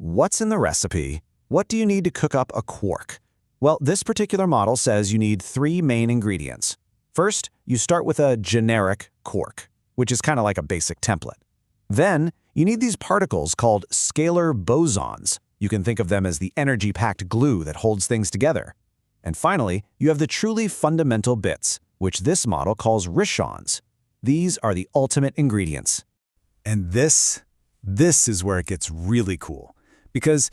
What's in the recipe? What do you need to cook up a quark? Well, this particular model says you need three main ingredients. First, you start with a generic quark, which is kind of like a basic template. Then, you need these particles called scalar bosons. You can think of them as the energy-packed glue that holds things together. And finally, you have the truly fundamental bits, which this model calls Rishons. These are the ultimate ingredients. And this is where it gets really cool. Because,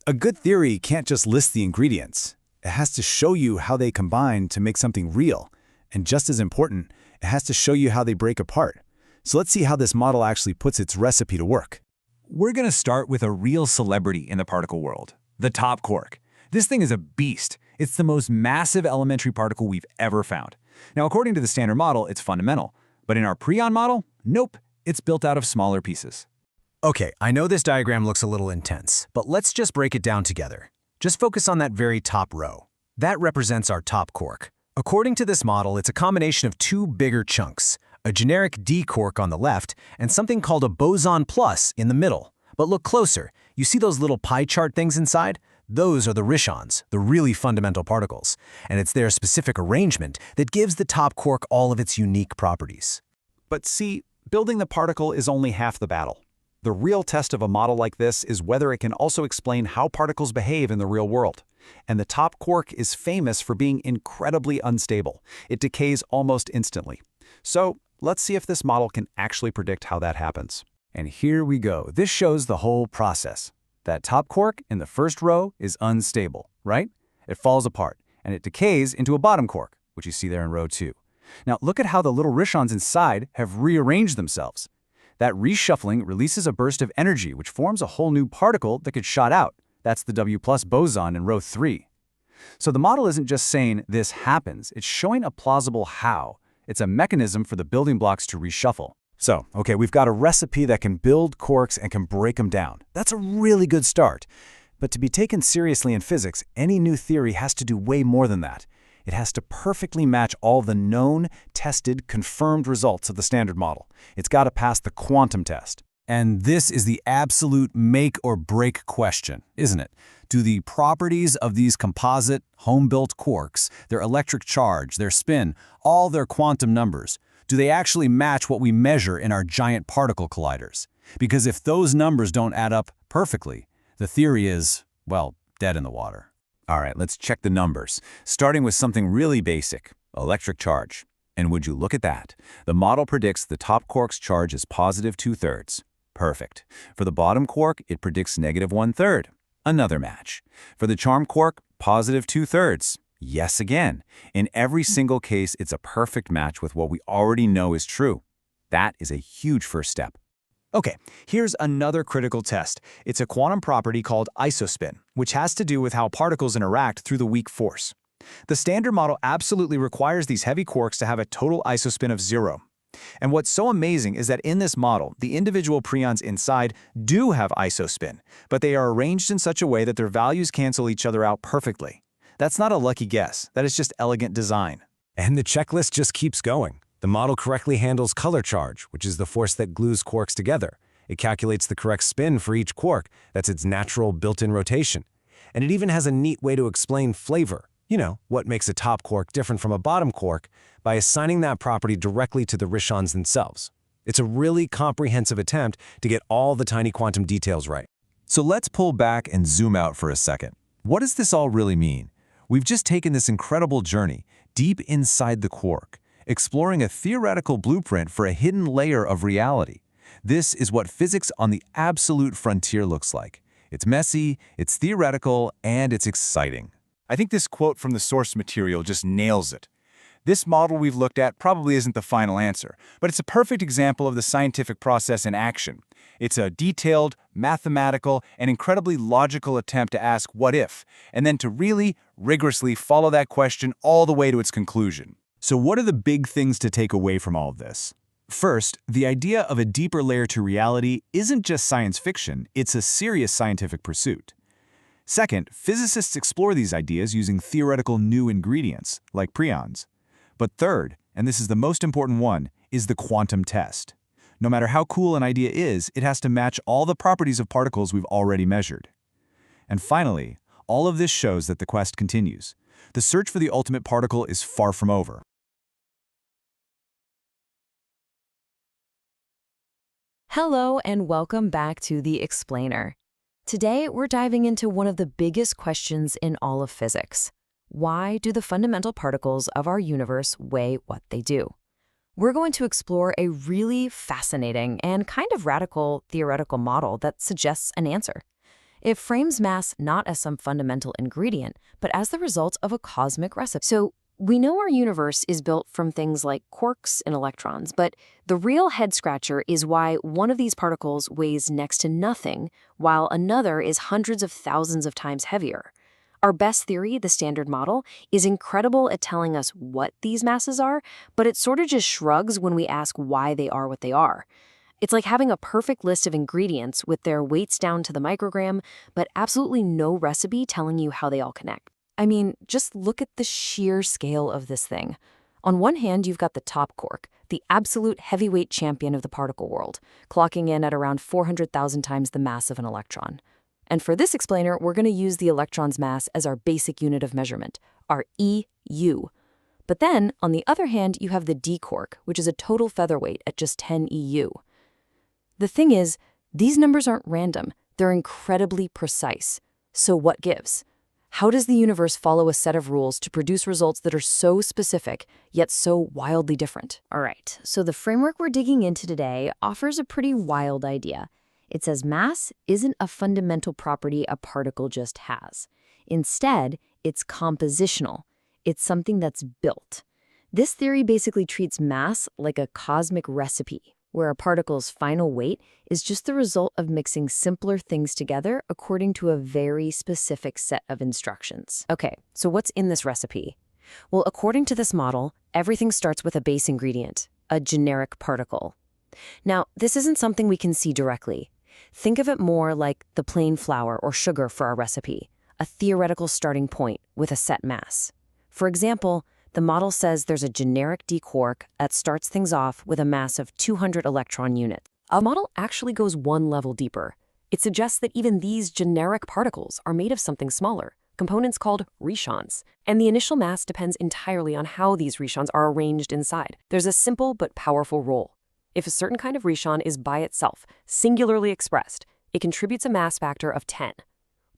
a good theory can't just list the ingredients. It has to show you how they combine to make something real. And just as important, it has to show you how they break apart. So let's see how this model actually puts its recipe to work. We're going to start with a real celebrity in the particle world, the top quark. This thing is a beast. It's the most massive elementary particle we've ever found. Now, according to the standard model, it's fundamental. But in our Prion model, nope, it's built out of smaller pieces. Okay, I know this diagram looks a little intense, but let's just break it down together. Just focus on that very top row. That represents our top quark. According to this model, it's a combination of two bigger chunks, a generic D quark on the left and something called a boson plus in the middle. But look closer. You see those little pie chart things inside? Those are the Rishons, the really fundamental particles. And it's their specific arrangement that gives the top quark all of its unique properties. But see, building the particle is only half the battle. The real test of a model like this is whether it can also explain how particles behave in the real world. And the top quark is famous for being incredibly unstable. It decays almost instantly. So let's see if this model can actually predict how that happens. And here we go. This shows the whole process. That top quark in the first row is unstable, right? It falls apart, and it decays into a bottom quark, which you see there in row 2. Now look at how the little Rishons inside have rearranged themselves. That reshuffling releases a burst of energy which forms a whole new particle that could shot out. That's the W+ boson in row 3. So the model isn't just saying this happens, it's showing a plausible how. It's a mechanism for the building blocks to reshuffle. So, okay, we've got a recipe that can build quarks and can break them down. That's a really good start. But to be taken seriously in physics, any new theory has to do way more than that. It has to perfectly match all the known, tested, confirmed results of the standard model. It's got to pass the quantum test. And this is the absolute make or break question, isn't it? Do the properties of these composite, home-built quarks, their electric charge, their spin, all their quantum numbers, do they actually match what we measure in our giant particle colliders? Because if those numbers don't add up perfectly, the theory is, well, dead in the water. All right, let's check the numbers, starting with something really basic, electric charge. And would you look at that? The model predicts the top quark's charge is positive 2/3. Perfect. For the bottom quark, it predicts negative 1/3. Another match. For the charm quark, positive 2/3. Yes again. In every single case, it's a perfect match with what we already know is true. That is a huge first step. Okay, here's another critical test. It's a quantum property called isospin, which has to do with how particles interact through the weak force. The standard model absolutely requires these heavy quarks to have a total isospin of 0. And what's so amazing is that in this model, the individual prions inside do have isospin, but they are arranged in such a way that their values cancel each other out perfectly. That's not a lucky guess. That is just elegant design. And the checklist just keeps going. The model correctly handles color charge, which is the force that glues quarks together. It calculates the correct spin for each quark. That's its natural built-in rotation. And it even has a neat way to explain flavor. What makes a top quark different from a bottom quark, by assigning that property directly to the Rishons themselves. It's a really comprehensive attempt to get all the tiny quantum details right. So let's pull back and zoom out for a second. What does this all really mean? We've just taken this incredible journey deep inside the quark, exploring a theoretical blueprint for a hidden layer of reality. This is what physics on the absolute frontier looks like. It's messy, it's theoretical, and it's exciting. I think this quote from the source material just nails it. This model we've looked at probably isn't the final answer, but it's a perfect example of the scientific process in action. It's a detailed, mathematical, and incredibly logical attempt to ask what if, and then to really, rigorously follow that question all the way to its conclusion. So what are the big things to take away from all of this? First, the idea of a deeper layer to reality isn't just science fiction, it's a serious scientific pursuit. Second, physicists explore these ideas using theoretical new ingredients, like prions. But third, and this is the most important one, is the quantum test. No matter how cool an idea is, it has to match all the properties of particles we've already measured. And finally, all of this shows that the quest continues. The search for the ultimate particle is far from over. Hello and welcome back to The Explainer. Today, we're diving into one of the biggest questions in all of physics. Why do the fundamental particles of our universe weigh what they do? We're going to explore a really fascinating and kind of radical theoretical model that suggests an answer. It frames mass not as some fundamental ingredient, but as the result of a cosmic recipe. So, we know our universe is built from things like quarks and electrons, but the real head-scratcher is why one of these particles weighs next to nothing, while another is hundreds of thousands of times heavier. Our best theory, the Standard Model, is incredible at telling us what these masses are, but it sort of just shrugs when we ask why they are what they are. It's like having a perfect list of ingredients with their weights down to the microgram, but absolutely no recipe telling you how they all connect. I mean, just look at the sheer scale of this thing. On one hand, you've got the top quark, the absolute heavyweight champion of the particle world, clocking in at around 400,000 times the mass of an electron. And for this explainer, we're going to use the electron's mass as our basic unit of measurement, our EU. But then, on the other hand, you have the d quark, which is a total featherweight at just 10 EU. The thing is, these numbers aren't random. They're incredibly precise. So what gives? How does the universe follow a set of rules to produce results that are so specific, yet so wildly different? All right, so the framework we're digging into today offers a pretty wild idea. It says mass isn't a fundamental property a particle just has. Instead, it's compositional. It's something that's built. This theory basically treats mass like a cosmic recipe, where a particle's final weight is just the result of mixing simpler things together according to a very specific set of instructions. Okay, so what's in this recipe? Well, according to this model, everything starts with a base ingredient, a generic particle. Now, this isn't something we can see directly. Think of it more like the plain flour or sugar for our recipe, a theoretical starting point with a set mass. For example, the model says there's a generic d quark that starts things off with a mass of 200 electron units. Our model actually goes one level deeper. It suggests that even these generic particles are made of something smaller, components called Rishons, and the initial mass depends entirely on how these Rishons are arranged inside. There's a simple but powerful rule. If a certain kind of Rishon is by itself, singularly expressed, it contributes a mass factor of 10.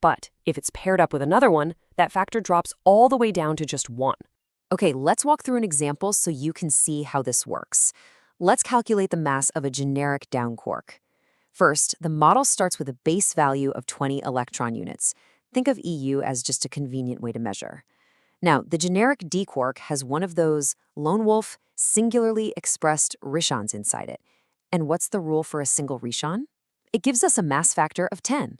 But if it's paired up with another one, that factor drops all the way down to just 1. Okay, let's walk through an example so you can see how this works. Let's calculate the mass of a generic down quark. First, the model starts with a base value of 20 electron units. Think of EU as just a convenient way to measure. Now, the generic d quark has one of those lone wolf, singularly expressed Rishons inside it. And what's the rule for a single Rishon? It gives us a mass factor of 10.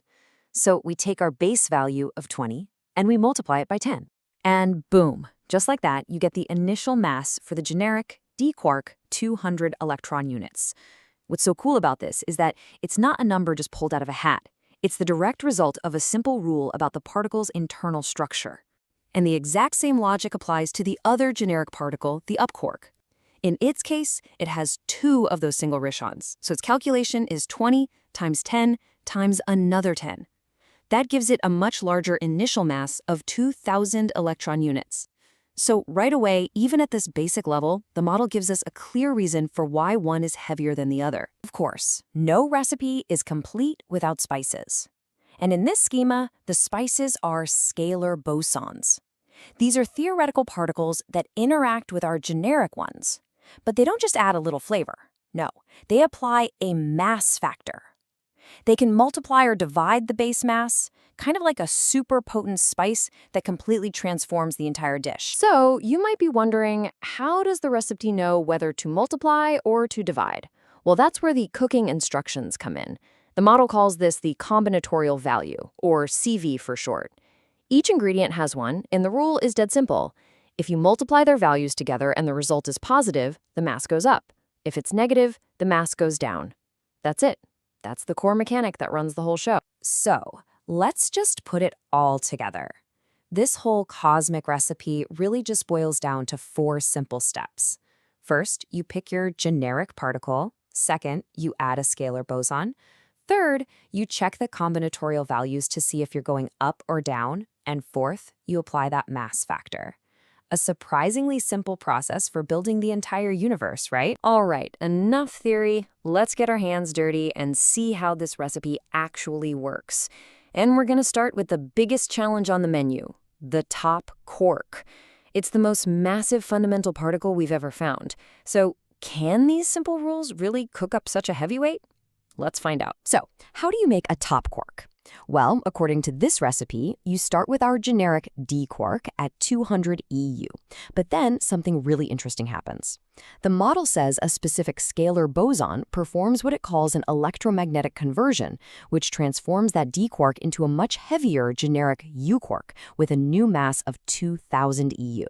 So we take our base value of 20 and we multiply it by 10. And boom, just like that, you get the initial mass for the generic d quark 200 electron units. What's so cool about this is that it's not a number just pulled out of a hat. It's the direct result of a simple rule about the particle's internal structure. And the exact same logic applies to the other generic particle, the up quark. In its case, it has 2 of those single Rishons, so its calculation is 20 times 10 times another 10. That gives it a much larger initial mass of 2,000 electron units. So right away, even at this basic level, the model gives us a clear reason for why one is heavier than the other. Of course, no recipe is complete without spices. And in this schema, the spices are scalar bosons. These are theoretical particles that interact with our generic ones. But they don't just add a little flavor. No, they apply a mass factor. They can multiply or divide the base mass, kind of like a super potent spice that completely transforms the entire dish. So you might be wondering, how does the recipe know whether to multiply or to divide? Well, that's where the cooking instructions come in. The model calls this the combinatorial value, or CV for short. Each ingredient has one, and the rule is dead simple. If you multiply their values together and the result is positive, the mass goes up. If it's negative, the mass goes down. That's it. That's the core mechanic that runs the whole show. So, let's just put it all together. This whole cosmic recipe really just boils down to 4 simple steps. First, you pick your generic particle. Second, you add a scalar boson. Third, you check the combinatorial values to see if you're going up or down. And fourth, you apply that mass factor. A surprisingly simple process for building the entire universe, right? All right, enough theory. Let's get our hands dirty and see how this recipe actually works. And we're going to start with the biggest challenge on the menu, the top quark. It's the most massive fundamental particle we've ever found. So, can these simple rules really cook up such a heavyweight? Let's find out. So, how do you make a top quark? Well, according to this recipe, you start with our generic D quark at 200 EU. But then something really interesting happens. The model says a specific scalar boson performs what it calls an electromagnetic conversion, which transforms that D quark into a much heavier generic U quark with a new mass of 2000 EU.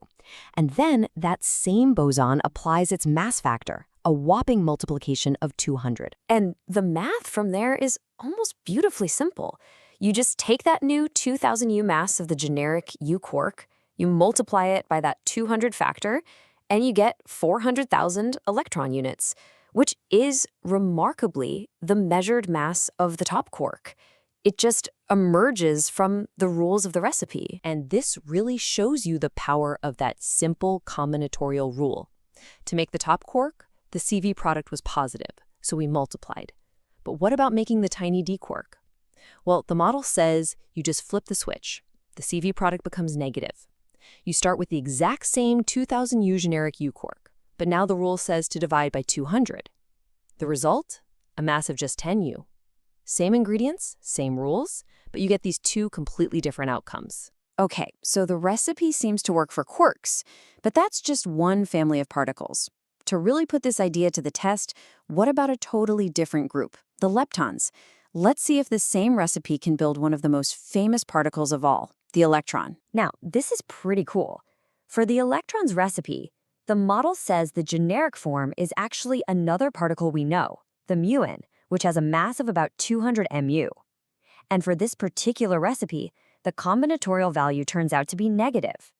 And then that same boson applies its mass factor, a whopping multiplication of 200. And the math from there is almost beautifully simple. You just take that new 2000 U mass of the generic U quark, you multiply it by that 200 factor, and you get 400,000 electron units, which is remarkably the measured mass of the top quark. It just emerges from the rules of the recipe. And this really shows you the power of that simple combinatorial rule. To make the top quark, the CV product was positive, so we multiplied. But what about making the tiny D quark? Well, the model says you just flip the switch. The CV product becomes negative. You start with the exact same 2000 U generic U quark, but now the rule says to divide by 200. The result? A mass of just 10 U. Same ingredients, same rules, but you get these two completely different outcomes. Okay, so the recipe seems to work for quarks, but that's just one family of particles. To really put this idea to the test, what about a totally different group, the leptons? Let's see if the same recipe can build one of the most famous particles of all, the electron. Now, this is pretty cool. For the electron's recipe, the model says the generic form is actually another particle we know, the muon, which has a mass of about 200 mu. And for this particular recipe, the combinatorial value turns out to be negative.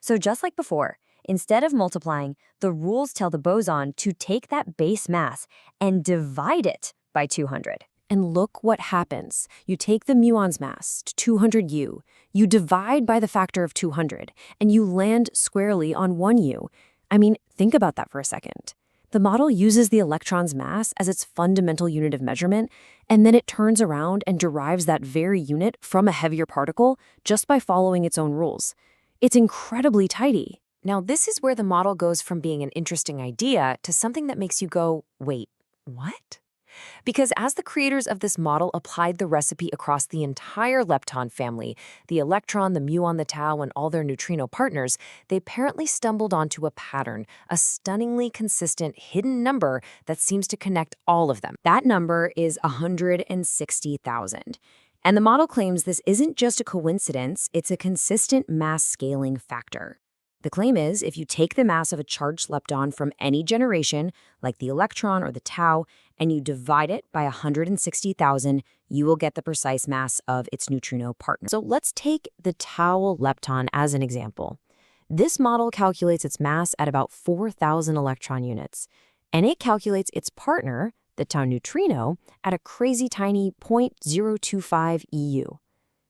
So just like before, instead of multiplying, the rules tell the boson to take that base mass and divide it by 200. And look what happens. You take the muon's mass, 200 U, you divide by the factor of 200, and you land squarely on 1 U. I mean, think about that for a second. The model uses the electron's mass as its fundamental unit of measurement, and then it turns around and derives that very unit from a heavier particle just by following its own rules. It's incredibly tidy. Now, this is where the model goes from being an interesting idea to something that makes you go, wait, what? Because as the creators of this model applied the recipe across the entire lepton family, the electron, the muon, the tau, and all their neutrino partners, they apparently stumbled onto a pattern, a stunningly consistent hidden number that seems to connect all of them. That number is 160,000. And the model claims this isn't just a coincidence, it's a consistent mass scaling factor. The claim is, if you take the mass of a charged lepton from any generation, like the electron or the tau, and you divide it by 160,000, you will get the precise mass of its neutrino partner. So let's take the tau lepton as an example. This model calculates its mass at about 4,000 electron units, and it calculates its partner, the tau neutrino, at a crazy tiny 0.025 EU.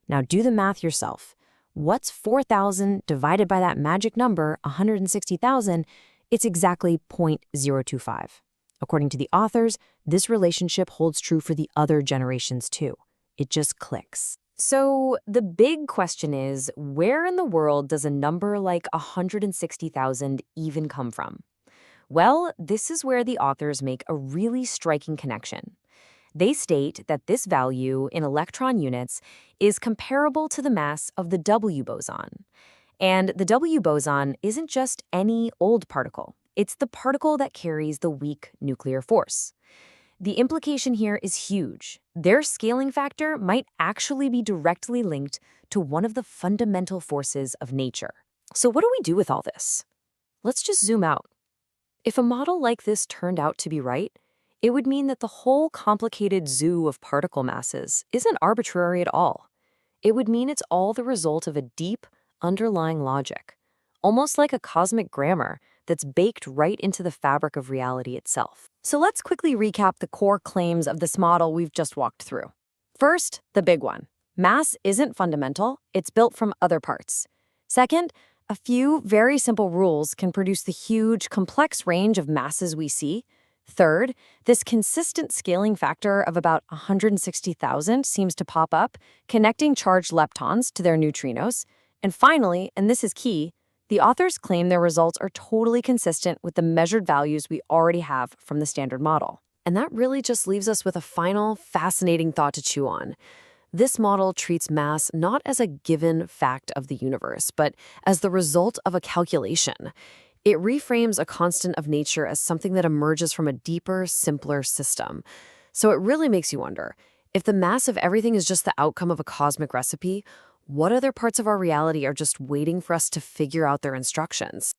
Now do the math yourself. What's 4,000 divided by that magic number, 160,000? It's exactly 0.025. According to the authors, this relationship holds true for the other generations too. It just clicks. So the big question is, where in the world does a number like 160,000 even come from? Well, this is where the authors make a really striking connection. They state that this value in electron units is comparable to the mass of the W boson. And the W boson isn't just any old particle. It's the particle that carries the weak nuclear force. The implication here is huge. Their scaling factor might actually be directly linked to one of the fundamental forces of nature. So what do we do with all this? Let's just zoom out. If a model like this turned out to be right, it would mean that the whole complicated zoo of particle masses isn't arbitrary at all. It would mean it's all the result of a deep, underlying logic, almost like a cosmic grammar that's baked right into the fabric of reality itself. So let's quickly recap the core claims of this model we've just walked through. First, the big one. Mass isn't fundamental, it's built from other parts. Second, a few very simple rules can produce the huge, complex range of masses we see. Third, this consistent scaling factor of about 160,000 seems to pop up, connecting charged leptons to their neutrinos. And finally, and this is key, the authors claim their results are totally consistent with the measured values we already have from the standard model. And that really just leaves us with a final, fascinating thought to chew on. This model treats mass not as a given fact of the universe, but as the result of a calculation. It reframes a constant of nature as something that emerges from a deeper, simpler system. So it really makes you wonder, if the mass of everything is just the outcome of a cosmic recipe, what other parts of our reality are just waiting for us to figure out their instructions?